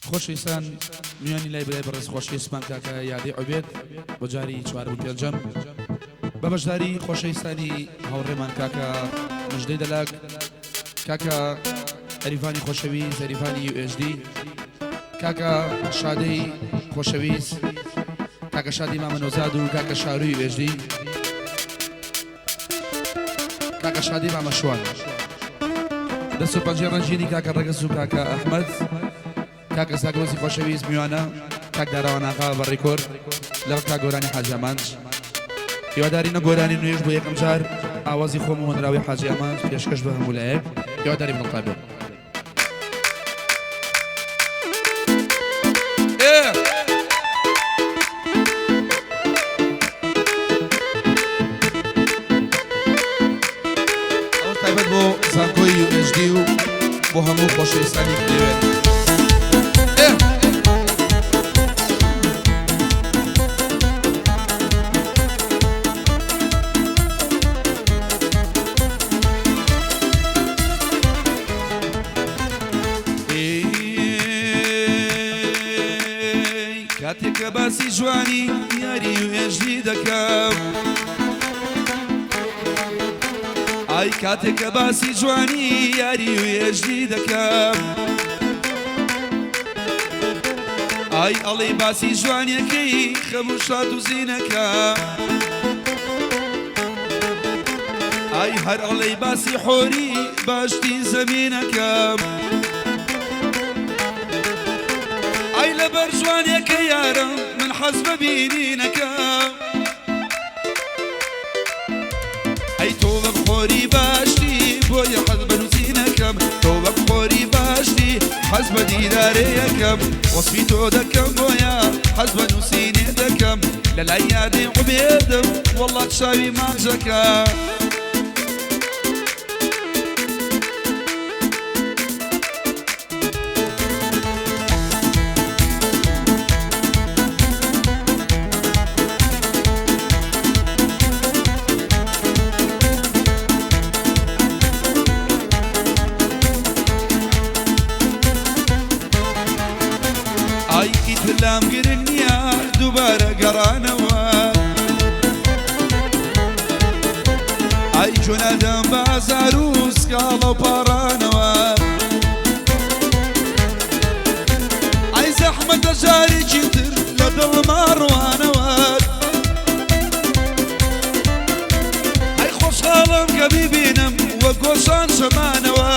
خۆشەویستان میوانی لای برای بەڕێز خۆشەویستمان کاکە یادی عوبێد بۆ جاری چوار و پێنجەم بە بەشداری خۆشەویستانی هاوڕێمان کاکە مژدەی دەلاک کاکە ئەریفانی خۆشەویست ئەریفانی UHD کاکە شادەی خۆشەویست کاکە شادی مامەنۆزاد و کاکە شاروی UHD کاکە شادی مامەشوان دەست و پەنجەی ڕەنجینی کاکە ڕەگەز و کاکە ئەحمەد کاکە ساگرۆزی خۆشەویست میوانە کاک داراواناغا بە ڕێکۆرد لەڕ کا گۆرانی حاجی ئامانج هیواداری نەگۆرانی نوێژ بۆ یەکەم جار ئاوازی خۆم و هۆنراوی حاجی ئامانج پێشکەش بە هەموو لایەک هیواداری بنڵقا بێت ئەوە تایبەت بۆ زانکۆی UHD و بۆ هەموو خۆشەویستانی دەوێت کاتێککە باسی جوانی یاری UHD دەکەم ئای کاتێککە باسی جوانی یاری UHD دەکەم ئای ئەڵێ باسی جوانیەکەی خەموو شاد و زینەکەم ئای هەر ئەڵێ باسی حۆری باشتی زەمینەکەم ئای لەبەر جوانیەکە یارم من حەز بە بینینەکەم ئەی تۆ بە خۆری باشتی بۆیە حەز بە نووسینەکەم تۆ بە خۆری باشتی حەز بە دیدارەیەکەم وەسفی تۆ دەکەم بۆیە حەز بە نووسینێ دەکەم لە لای یادی عوبێدم وەڵڵا چاوی مانجەکەم لام گرنیا دووبارە گەڕانەوە ئای جۆنادەم بازار و سکاڵە و پاڕانەوە ئای زەحمەتە جارێکی تر لە دڵما ڕوانەوە ئای خۆشحاڵم کە بیبینم وە گۆشان شەمانەوە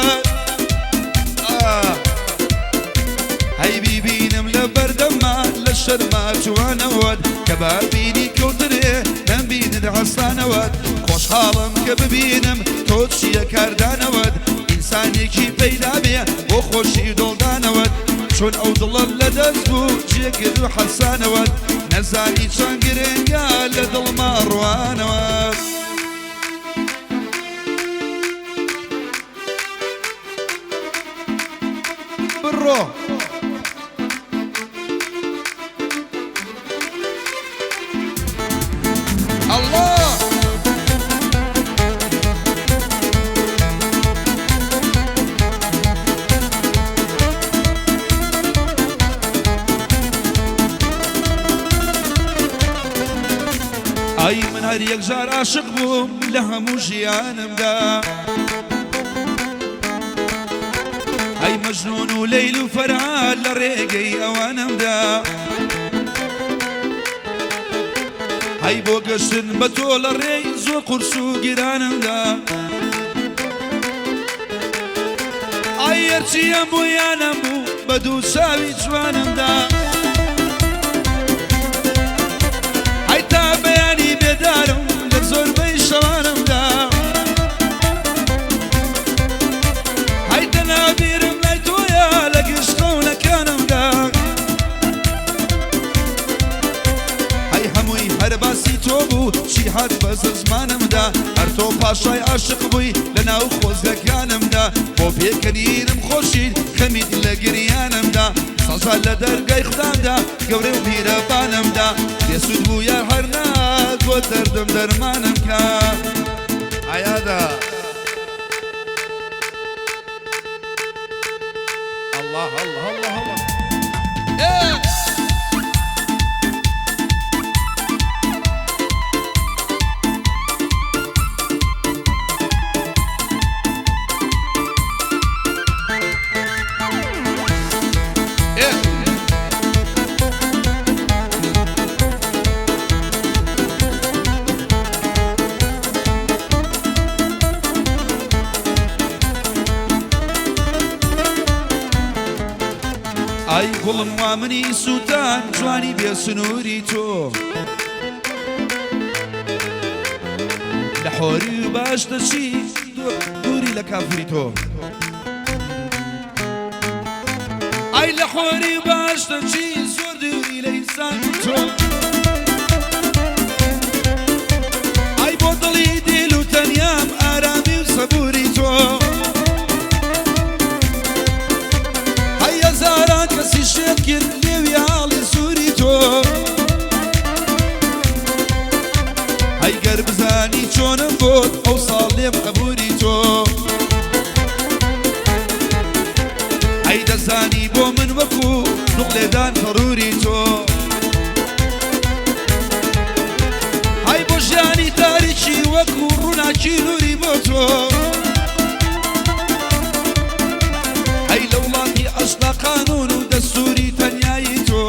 ئەی بیبینم لە بەردەمان لە شەرما جوانەوەت کە بابینی کەوترێ نەمبینت هەستانەوەت خۆشحاڵم کە ببینم تۆ چیە کاردانەوەت ئینسانێکی پەیدا بێ بۆ خۆشی دڵدانەوەت چۆن ئەو دڵت لە دەست بوو جێگرت و حەسانەوەت نەزانی چەند گرنگە لە دڵما ڕوانەوەت بڕۆ الله ئای من هەر یەک جار عاشق بووم لە هەموو ژیانمدا ئەی مەجنون و لەیل و فەرهاد لە ڕێگەی ئەوانمدا ئەی بۆ گەشتن بە تۆ لە ڕێی زۆر قورس و گیرانمدا ئای هەرچیەم بۆیانم بوو بە دوو چاوی جوانمدا ئەی تا بەیانی بێدارم لە زۆربەی شەوانمدا ئەی تەنابیرم لای تۆیە لە گشتەونەکانمدا هەر باسی تۆ بوو چی هات بەز زمانمدا هەر تۆ پاشای عاشق بووی لە ناو خۆزگەکانمدا بۆ پێکەنینم خۆشید خەمیت لە گریانمدا سەزا لە دەرگای خودامدا گەورە و پیرەبانمدا دێسوود بوو یار هەر نات بۆ دەردم دەرمانم کە ئایادا الله الله الله الله ئای گوڵم وا منی سووتان جوانی بێ سنووری تۆ لە حۆری و باش دەچی دووری لە کافری تۆ ئای لە حۆری و باش دەچی زۆر دووری لە ئینسان تۆ ئای بۆ دڵی دیل و تەنیام ئارامی و سەبووری تۆ کەسی شێت کرد لێوی هاڵی سووری تۆ ئەیگەر بزانی چۆنم بۆت ئەو ساڵ لێم قەبووری تۆ ئەی دەزانی بۆ من وەکو دوڵێدان فەڕووری تۆ ئەی بۆ ژیانی تاریکی وەکو ڕووناکی نووری بۆ تۆ ئەی لە وڵاتی ئەشنا قانون و دەستوری تەنیایی تۆ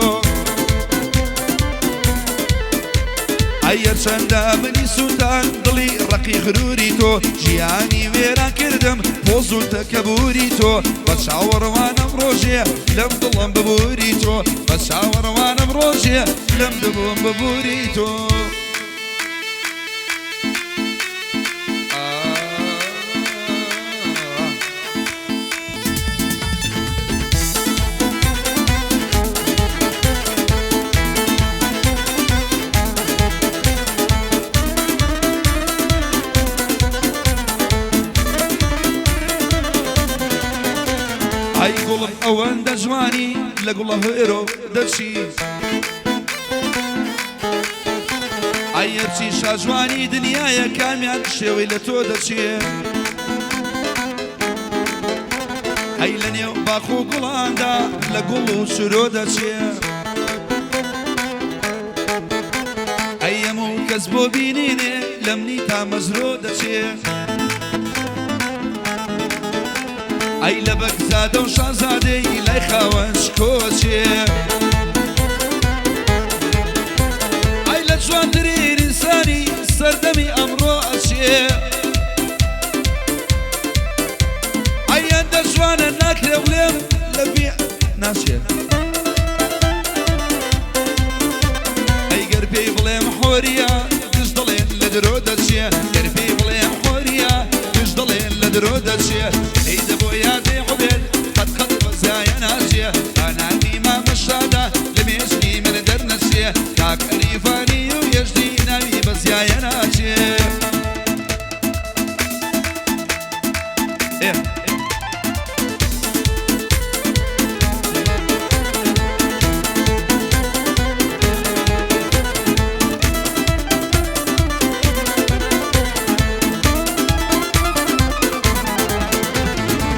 ئەی هەرچەندە منی سووتان دڵی ڕقی غروری تۆ ژیانی وێران کردم پۆز و تەکەبوری تۆ بە چاوەڕوانم ڕۆژێ لەم دڵم ببووری تۆ بە چاوەڕوانم ڕۆژێ لەم دڵم ببووری تۆ ئەی گوڵم ئەوەندە جوانی لە گوڵە هێرۆ دەچی ئەی هەرچی شاجوانی دنیایە کامیان شێوەی لە تۆ دەچێ ئەی لە نێو باخ و گوڵاندا لە گوڵ و شرۆ دەچێ ئەی هەموو کەس بۆ بینینێ لە منی تا مەزرۆ دەچێ ئەی لە بەگزادە و شازادەی لای خاوەنش کۆچێ ئەی لە جوانترین ئینسانی سەردەمی ئەمڕۆ ئەچێ ئەی ئەندە جوانە ناکرێ بڵێم لە بێ ناچێ ئەی گەر پێی بڵێم حۆریە دژ دڵێن لە درۆ دەچێ گەر پێی بڵێم حۆریە دژ دڵێن لە درۆ دەچێ ئەی دەبۆ یادێ حوبێت قەت قەت بەزایە ناچێ ئانامی مامەشادا لە مێژنی من دەرنەچێ کاک ئەریفانی و هێژنی ناوی بەزایە ناچێ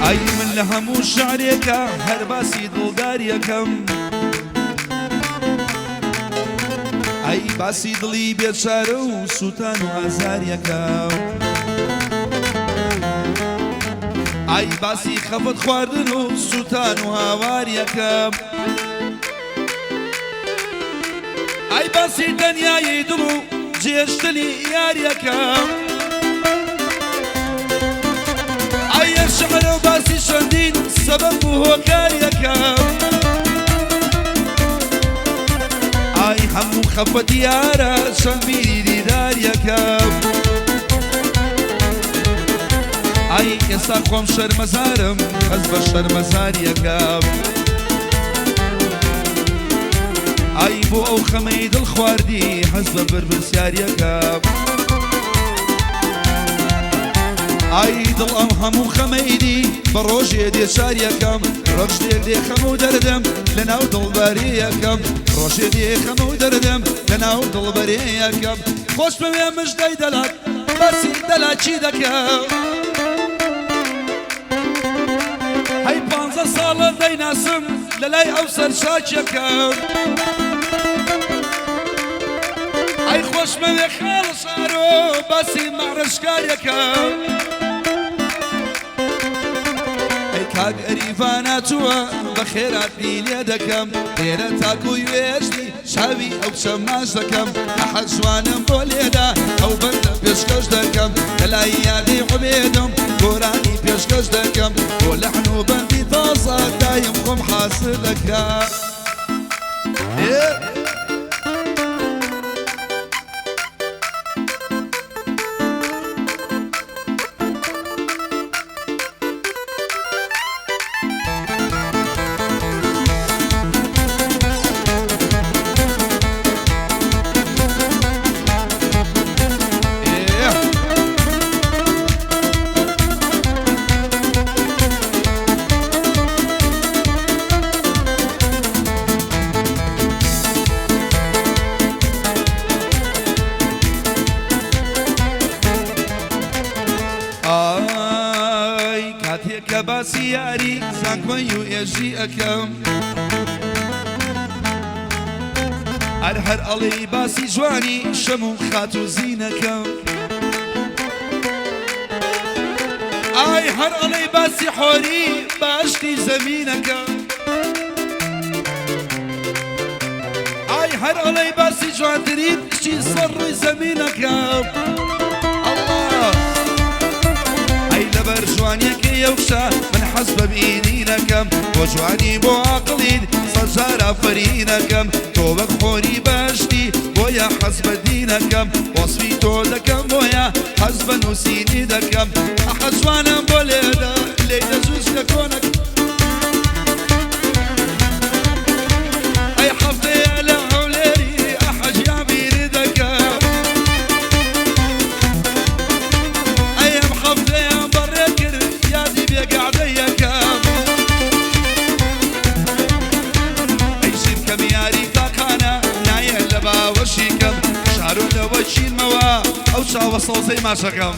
ئەی من لە هەموو شعرێکە هەر باسی دڵداریەکەم ئەی باسی دڵی بێچارە و سووتان و ئازاریەکەم ئەی باسی خەفەت خواردن و سووتان و هاواریەکەم ئەی باسی دەنیایی دڵ و جێشتنی یاریەکەم ئەی شەعرە و باسی چەندین سەبەب و هۆکاریەکەم ئای هەموو خەفەت یارە چەند بیری دیداریەکەم ئای ئێستا خۆم شەرمەزارم هەز بە شەرمەزاریەکەم ئای بۆ ئەو خەمەی دڵ خواردی هەز بە بربرسیاریەکەم ئای دڵ ئەم هەموو خەمەیدی بە ڕۆژێ دێ چاریەکەم ڕۆژێک دێ خەمە و دەردەم لە ناو دڵبەریەکەم ڕۆژێ دێ خەمە و دەردەم لە ناو دڵبەریەکەم خۆش بەوێ مژدەی دەلات باسی دەلاکی دەکەم هەی پانزە ساڵە دەیناسم لە لای ئەو سەرچاکێکم ئەی خۆشمەوێ خاڵە شارۆ باسی مەڕەشکارێکم ئەی کاک ئەریڤانە چووە بە خێراتنی لێ دەکەم لێرە تاکوی وێژنی شاوی ئەو شەماش دەکەم ئەحەد جوانم بۆ لێدا ئەو بەندە پێشکەش دەکەم لە لای یادی عوبێدم گۆرانی پێشکەش دەکەم بۆ لەحن و بەندی تازە دایم خۆم حاصل دەکەم کە باسی یاری زانکۆی و ئێژی ئەەکەم هەر ئەڵێی باسی جوانی شەم و خات و زینەکەم ئای هەر ئەڵێی باسی حۆری باشتی زەمینەکەم ئای هەر ئەڵێی باسی جوانترین شتی سەر ڕووی زەمینەکەم لەبەر جوانیەکە یەوشە من حەز بە بینینەکەم بۆ جوانی بۆ عاقڵین سەد جار ئافەرینەکەم تۆ وەک خۆری باشتی بۆیە حەز بە دینەکەم وەسفی تۆ دەکەم بۆیە حەز بە نووسینی دەکەم ئەحەد جوانم بۆ لێدا لێی دەجووز لە کۆنەکە ئەی حەفتەیە لە هەولێری ئەحەد یابیری دەکەم ئەم حەفتەیە باوەشیکەم شارۆ لەوە چینمەوە ئەو چاوە سەوزەی ماشەکەم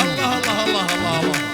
الله الله الله الله الله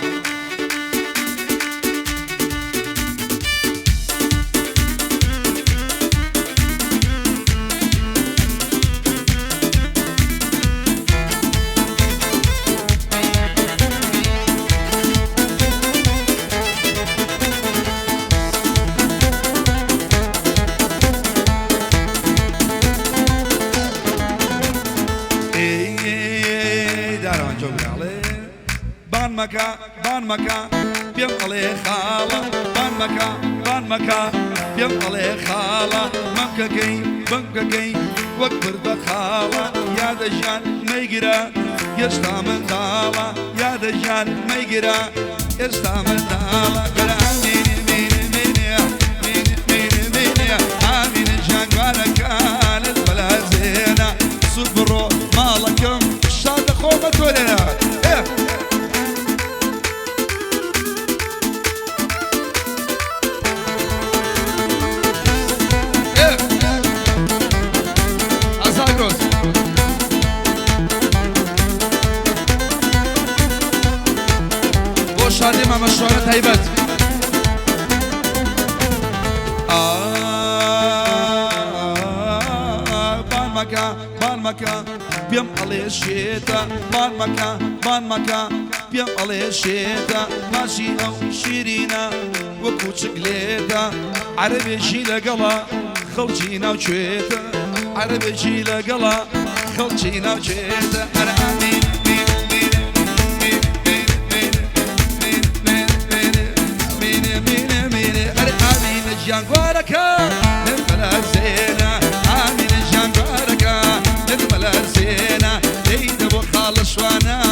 بان مەکە پێم ئەڵێ خاڵە بان مەکە پێم ئەڵێ خاڵە مەمکەکەی بەمکەکەی وەک بردە خاڵە یادەژیان مەیگرە هێشتا منداڵە یادەژیان مەیگرە هێشتا منداڵە گەرانمینێ ئامینە ژیانگوارەکانت بەلازێنە سوود بڕۆ ماڵەکەم شادە خۆمە تۆ لێرە شادی ماما شوهر تایبەت بان مەکە پێم ئەڵێ شێتە بان مەکە پێم ئەڵێ شێتە ماشی ئەو شیرینە وەکو چگلێتە عەرەبێکی لەگەڵە خەڵکی ناوچێتە عەرەبێکی لەگەڵە خەڵکی ناوچێتە ئەرامین ژیانگوارەکە نەمەلەرزێنە ئامینە ژیانگوارەکە نەمەلەرزێنە دەیدە بۆ خاڵە شوانە